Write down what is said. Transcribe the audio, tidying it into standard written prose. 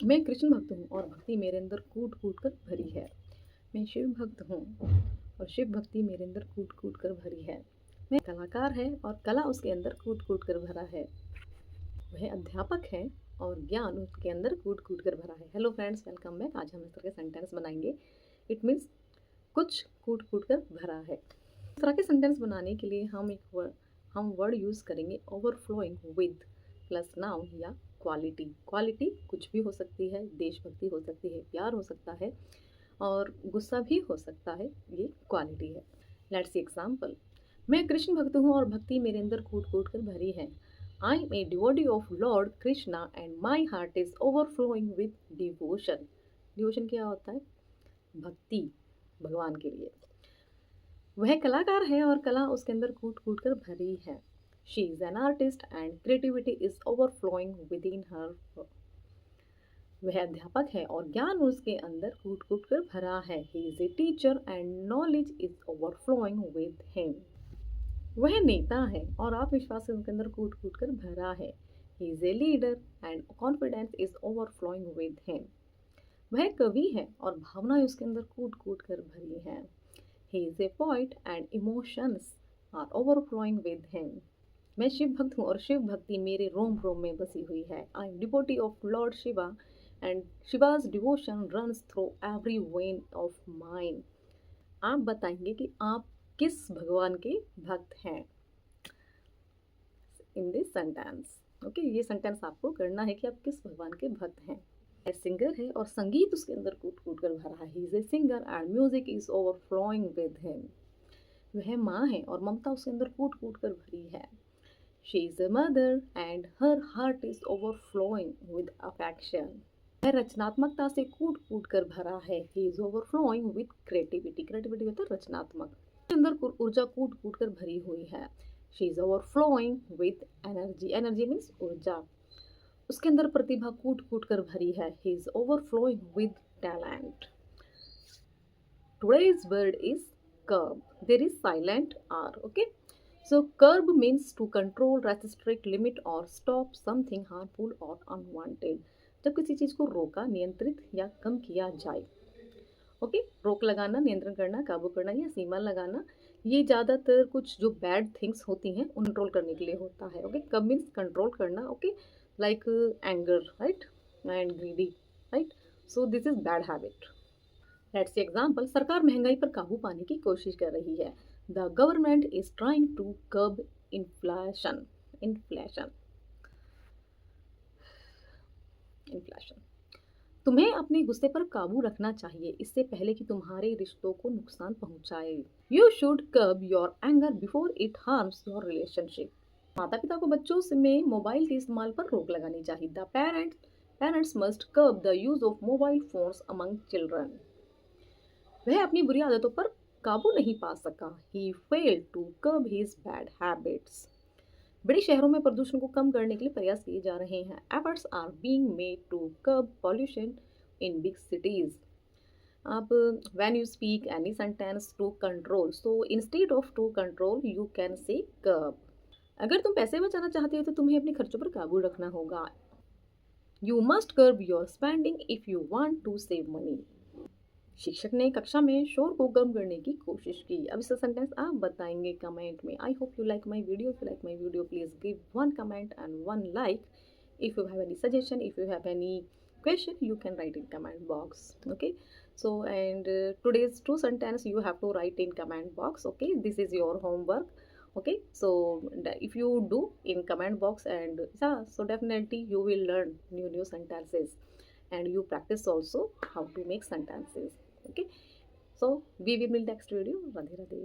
मैं कृष्ण भक्त हूँ और भक्ति मेरे अंदर कूट कूट कर भरी है। मैं शिव भक्त हूँ और शिव भक्ति मेरे अंदर कूट कूट कर भरी है। मैं कलाकार है और कला उसके अंदर कूट कूट कर भरा है। वह अध्यापक है और ज्ञान उसके अंदर कूट कूट कर भरा है। Hello friends, welcome back. आज हम इस तरह के सेंटेंस बनाएंगे। इट मीन्स कुछ कूट कूट कर भरा है। इस तरह के सेंटेंस बनाने के लिए हम वर्ड यूज़ करेंगे ओवरफ्लोइंग विद प्लस नाउन या क्वालिटी। क्वालिटी कुछ भी हो सकती है, देशभक्ति हो सकती है, प्यार हो सकता है और गुस्सा भी हो सकता है। ये क्वालिटी है। Let's see example. मैं कृष्ण भक्त हूँ और भक्ति मेरे अंदर कूट कूट कर भरी है। I am a devotee of Lord Krishna and my heart is overflowing with devotion. Devotion क्या होता है? भक्ति भगवान के लिए। वह कलाकार है और कला उसके अंदर कूट कूट कर भरी है। She is an artist and creativity is overflowing with in her. वह अध्यापक है और ज्ञान उसके अंदर कूट कूट कर भरा है। He is a teacher and knowledge is overflowing with him. वह नेता है और आत्मविश्वास उसके अंदर कूट कूट कर भरा है। He is a leader and confidence is overflowing with him. वह कवि है और भावनाएं उसके अंदर कूट कूट कर भरी हैं। He is a poet and emotions are overflowing with him. मैं शिव भक्त हूँ और शिव भक्ति मेरे रोम रोम में बसी हुई है। I am devotee of Lord Shiva and Shiva's devotion runs through every vein of mine. आप बताएंगे कि आप किस भगवान के भक्त हैं in this sentence. ओके, ये सेंटेंस आपको करना है कि आप किस भगवान के भक्त हैं। सिंगर है और संगीत उसके अंदर कूट कूट कर भरा है। He is a singer and music is overflowing with him. वह माँ है और ममता उसके अंदर कूट कूट कर भरी है। She is a mother and her heart is overflowing with affection. वह रचनात्मकता से कूट कूट कर भरा है। He is overflowing with creativity. Creativity होता है रचनात्मक। उसके अंदर ऊर्जा कूट कूट कर भरी हुई है। She is overflowing with energy. Energy means ऊर्जा। उसके अंदर प्रतिभा कूट कूट कर भरी है। He is overflowing with talent. Today's word is curb. There is silent R. Okay, so curb means to control, restrict, limit और स्टॉप समथिंग हार्मफुल और अनवांटेड। जब किसी चीज को रोका, नियंत्रित या कम किया जाए। ओके, रोक लगाना, नियंत्रण करना, काबू करना या सीमा लगाना, ये ज़्यादातर कुछ जो बैड थिंग्स होती हैं उन कंट्रोल करने के लिए होता है। ओके, कब मीन्स कंट्रोल करना। Okay, like anger, right, and greedy, right? So this is bad habit. Let's see example. सरकार महंगाई पर काबू पाने की कोशिश कर रही है। The government is trying to curb inflation. Inflation. Inflation. तुम्हें अपने गुस्से पर काबू रखना चाहिए इससे पहले कि तुम्हारे रिश्तों को नुकसान पहुंचाए। You should curb your anger before it harms your relationship. माता पिता को बच्चों में मोबाइल के इस्तेमाल पर रोक लगानी चाहिए। The parents must curb the use of mobile phones among children. वह अपनी बुरी आदतों पर काबू नहीं पा सका। He failed to curb his bad habits. बड़े शहरों में प्रदूषण को कम करने के लिए प्रयास किए जा रहे हैं। Efforts are being made to curb pollution in big cities. अब when you speak any sentence to control, so instead of to control you can say curb. अगर तुम पैसे बचाना चाहते हो तो तुम्हें अपने खर्चों पर काबू रखना होगा। You must curb your spending if you want to save money. शिक्षक ने कक्षा में शोर को कम करने की कोशिश की। अब इसका सेंटेंस आप बताएंगे कमेंट में। I hope you like my video. If you like my video please give 1 comment and 1 like. If you have any suggestion, if you have any question you can write in comment box. Okay, so and today's 2 sentence you have to write in comment box. Okay, this is your homework. Okay, so if you do in comment box, and yeah, so definitely you will learn new sentences and you practice also how to make sentences. Okay, so we will meet next video. Radhe Radhe.